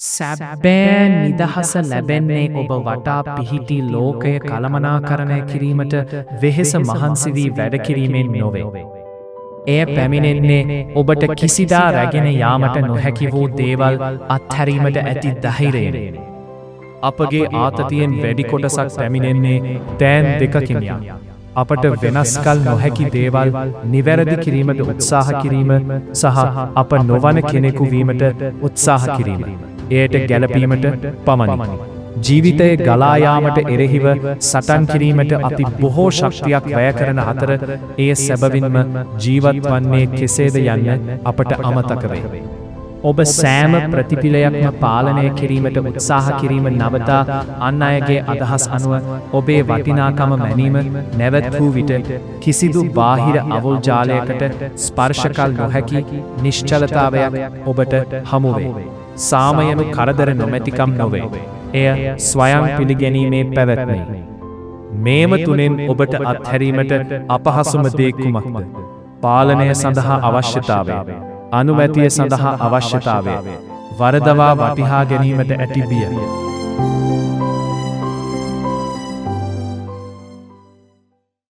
සැබෑ නිදහස ලැබෙන්නේ ඔබ වටා පිහිටි ලෝකය කළමනාකරණය කිරීමට වෙහෙස මහන්සි වී වැඩ කිරීමෙන් නොවේ. එය පැමිණෙන්නේ ඔබට කිසිදා රැගෙන යාමට නොහැකි වූ දේවල් අත්හැරීමට ඇති ධෛර්යයෙන්. අපගේ ආතතියෙන් වැඩි කොටසක් පැමිණෙන්නේ තෑන් දෙකකින්ය. අපට වෙනස්කල් නොහැකි දේවල් නිවැරදි කිරීමට උත්සාහ කිරීම සහ අප නොවන කෙනෙකු වීමට උත්සාහ කිරීම. එයට ගැලපීමට පමණි. ජීවිතයේ ගලායාමට එරෙහිව සටන් කිරීමට අපි බොහෝ ශක්තියක් වැය කරන අතර එය සැබවින්ම ජීවත් වන්නේ කෙසේද යන්න අපට අමතක වේ. ඔබ සෑම ප්‍රතිපිලයක්ම පාලනය කිරීමට උත්සාහ කිරීම නවතා අන් අයගේ අදහස් අනුව ඔබේ වටිනාකම මැනීම නැවැත් වූ විට කිසිදු බාහිර අවුල් ජාලයකට ස්පර්ශකල් නොහැකි නිශ්චලතාවයක් ඔබට හමුවේ. සාමයනු කරදර නොමැතිකම් නොවේ. එය ස්වයං පිළිගැනීමේ පැවැත්මයි. මේම තුනෙන් ඔබට අත්හැරීමට අපහසුම දේ කුමක්ද? පාලනය සඳහා අවශ්‍යතාවය. අනුමැතිය සඳහා අවශ්‍යතාවය. වරදවා වටිහා ගැනීමට ඇති බිය.